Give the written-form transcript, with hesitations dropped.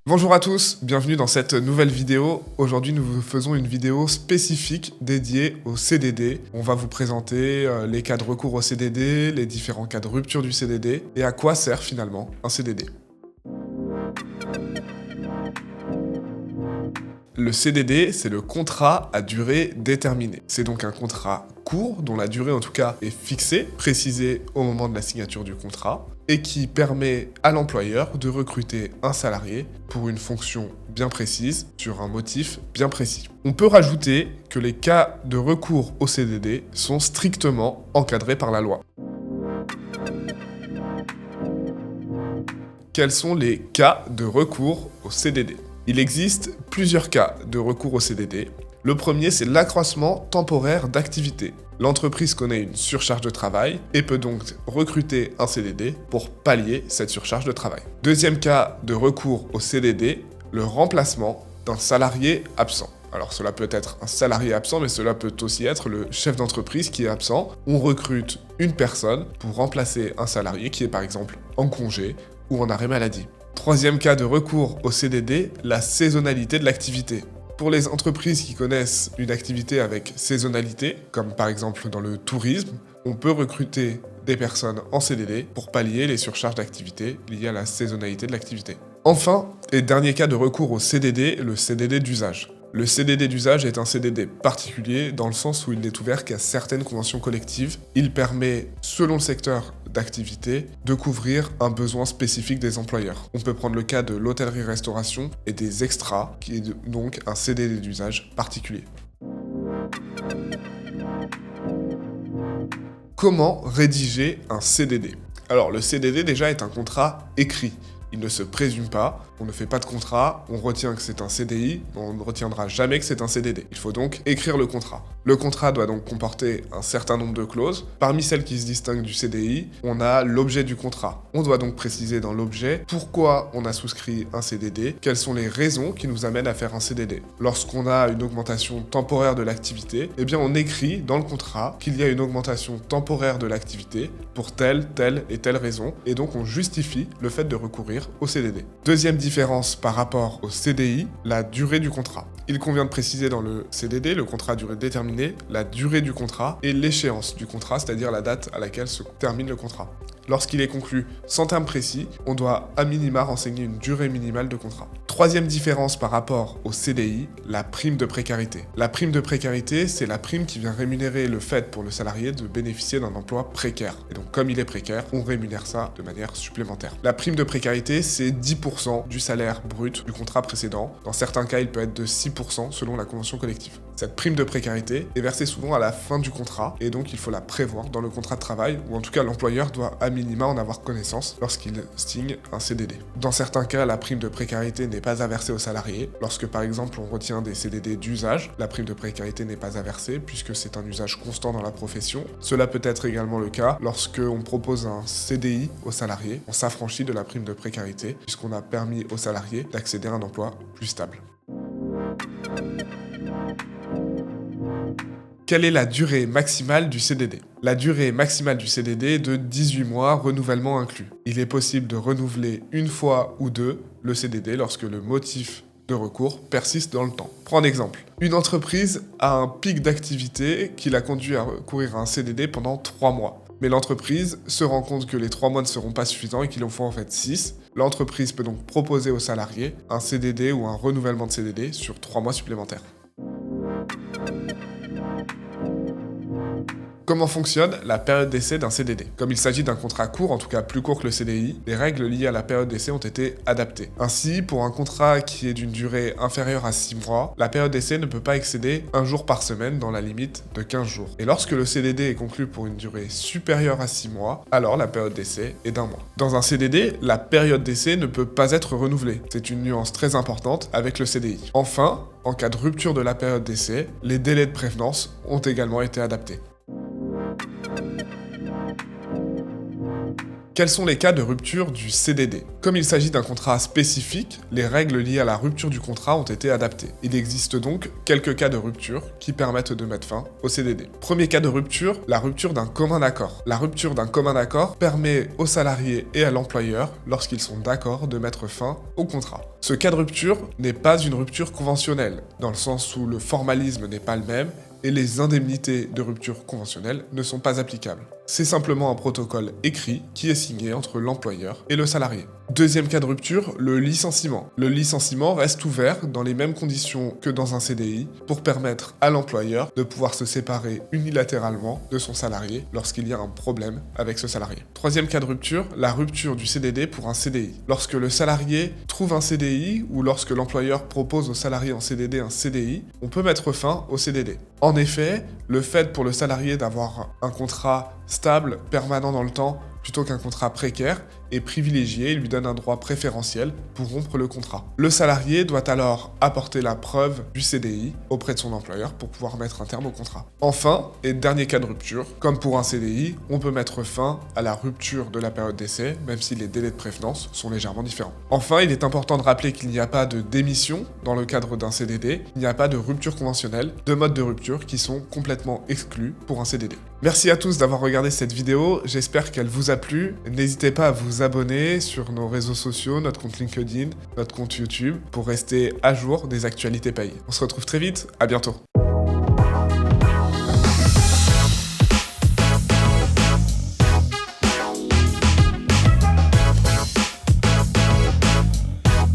Bonjour à tous, bienvenue dans cette nouvelle vidéo. Aujourd'hui, nous vous faisons une vidéo spécifique dédiée au CDD. On va vous présenter les cas de recours au CDD, les différents cas de rupture du CDD et à quoi sert finalement un CDD. Le CDD, c'est le contrat à durée déterminée. C'est donc un contrat court, dont la durée en tout cas est fixée, précisée au moment de la signature du contrat, et qui permet à l'employeur de recruter un salarié pour une fonction bien précise, sur un motif bien précis. On peut rajouter que les cas de recours au CDD sont strictement encadrés par la loi. Quels sont les cas de recours au CDD ? Il existe plusieurs cas de recours au CDD. Le premier, c'est l'accroissement temporaire d'activité. L'entreprise connaît une surcharge de travail et peut donc recruter un CDD pour pallier cette surcharge de travail. Deuxième cas de recours au CDD, le remplacement d'un salarié absent. Alors cela peut être un salarié absent, mais cela peut aussi être le chef d'entreprise qui est absent. On recrute une personne pour remplacer un salarié qui est par exemple en congé ou en arrêt maladie. Troisième cas de recours au CDD, la saisonnalité de l'activité. Pour les entreprises qui connaissent une activité avec saisonnalité, comme par exemple dans le tourisme, on peut recruter des personnes en CDD pour pallier les surcharges d'activité liées à la saisonnalité de l'activité. Enfin, et dernier cas de recours au CDD, le CDD d'usage. Le CDD d'usage est un CDD particulier dans le sens où il n'est ouvert qu'à certaines conventions collectives. Il permet, selon le secteur d'activité, de couvrir un besoin spécifique des employeurs. On peut prendre le cas de l'hôtellerie-restauration et des extras, qui est donc un CDD d'usage particulier. Comment rédiger un CDD ? Alors, le CDD déjà est un contrat écrit. Il ne se présume pas, on ne fait pas de contrat, on retient que c'est un CDI, on ne retiendra jamais que c'est un CDD. Il faut donc écrire le contrat. Le contrat doit donc comporter un certain nombre de clauses. Parmi celles qui se distinguent du CDI, on a l'objet du contrat. On doit donc préciser dans l'objet pourquoi on a souscrit un CDD, quelles sont les raisons qui nous amènent à faire un CDD. Lorsqu'on a une augmentation temporaire de l'activité, eh bien on écrit dans le contrat qu'il y a une augmentation temporaire de l'activité pour telle et telle raison, et donc on justifie le fait de recourir au CDD. Deuxième différence par rapport au CDI, la durée du contrat. Il convient de préciser dans le CDD, le contrat à durée déterminée, la durée du contrat et l'échéance du contrat, c'est-à-dire la date à laquelle se termine le contrat. Lorsqu'il est conclu sans terme précis, on doit à minima renseigner une durée minimale de contrat. Troisième différence par rapport au CDI, la prime de précarité. La prime de précarité, c'est la prime qui vient rémunérer le fait pour le salarié de bénéficier d'un emploi précaire. Et donc comme il est précaire, on rémunère ça de manière supplémentaire. La prime de précarité, c'est 10% du salaire brut du contrat précédent. Dans certains cas, il peut être de 6% selon la convention collective. Cette prime de précarité est versée souvent à la fin du contrat et donc il faut la prévoir dans le contrat de travail, ou en tout cas l'employeur doit à minima en avoir connaissance lorsqu'il signe un CDD. Dans certains cas, la prime de précarité n'est pas à verser aux salariés. Lorsque par exemple on retient des CDD d'usage, la prime de précarité n'est pas à verser puisque c'est un usage constant dans la profession. Cela peut être également le cas lorsque on propose un CDI aux salariés, on s'affranchit de la prime de précarité puisqu'on a permis aux salariés d'accéder à un emploi plus stable. Quelle est la durée maximale du CDD ? La durée maximale du CDD est de 18 mois, renouvellement inclus. Il est possible de renouveler une fois ou deux le CDD lorsque le motif de recours persiste dans le temps. Prends exemple. Une entreprise a un pic d'activité qui l'a conduit à recourir à un CDD pendant 3 mois. Mais l'entreprise se rend compte que les 3 mois ne seront pas suffisants et qu'il en faut en fait 6. L'entreprise peut donc proposer aux salariés un CDD ou un renouvellement de CDD sur 3 mois supplémentaires. Comment fonctionne la période d'essai d'un CDD ? Comme il s'agit d'un contrat court, en tout cas plus court que le CDI, les règles liées à la période d'essai ont été adaptées. Ainsi, pour un contrat qui est d'une durée inférieure à 6 mois, la période d'essai ne peut pas excéder 1 jour par semaine dans la limite de 15 jours. Et lorsque le CDD est conclu pour une durée supérieure à 6 mois, alors la période d'essai est d'1 mois. Dans un CDD, la période d'essai ne peut pas être renouvelée. C'est une nuance très importante avec le CDI. Enfin, en cas de rupture de la période d'essai, les délais de prévenance ont également été adaptés. Quels sont les cas de rupture du CDD? Comme il s'agit d'un contrat spécifique, les règles liées à la rupture du contrat ont été adaptées. Il existe donc quelques cas de rupture qui permettent de mettre fin au CDD. Premier cas de rupture, la rupture d'un commun accord. La rupture d'un commun accord permet aux salariés et à l'employeur, lorsqu'ils sont d'accord, de mettre fin au contrat. Ce cas de rupture n'est pas une rupture conventionnelle, dans le sens où le formalisme n'est pas le même et les indemnités de rupture conventionnelle ne sont pas applicables. C'est simplement un protocole écrit qui est signé entre l'employeur et le salarié. Deuxième cas de rupture, le licenciement. Le licenciement reste ouvert dans les mêmes conditions que dans un CDI pour permettre à l'employeur de pouvoir se séparer unilatéralement de son salarié lorsqu'il y a un problème avec ce salarié. Troisième cas de rupture, la rupture du CDD pour un CDI. Lorsque le salarié trouve un CDI ou lorsque l'employeur propose au salarié en CDD un CDI, on peut mettre fin au CDD. En effet, le fait pour le salarié d'avoir un contrat stable, permanent dans le temps, plutôt qu'un contrat précaire, est privilégié et lui donne un droit préférentiel pour rompre le contrat. Le salarié doit alors apporter la preuve du CDI auprès de son employeur pour pouvoir mettre un terme au contrat. Enfin, et dernier cas de rupture, comme pour un CDI, on peut mettre fin à la rupture de la période d'essai, même si les délais de prévenance sont légèrement différents. Enfin, il est important de rappeler qu'il n'y a pas de démission dans le cadre d'un CDD, il n'y a pas de rupture conventionnelle, deux modes de rupture qui sont complètement exclus pour un CDD. Merci à tous d'avoir regardé cette vidéo, j'espère qu'elle vous a plu. N'hésitez pas à vous abonner sur nos réseaux sociaux, notre compte LinkedIn, notre compte YouTube, pour rester à jour des actualités payées. On se retrouve très vite, à bientôt.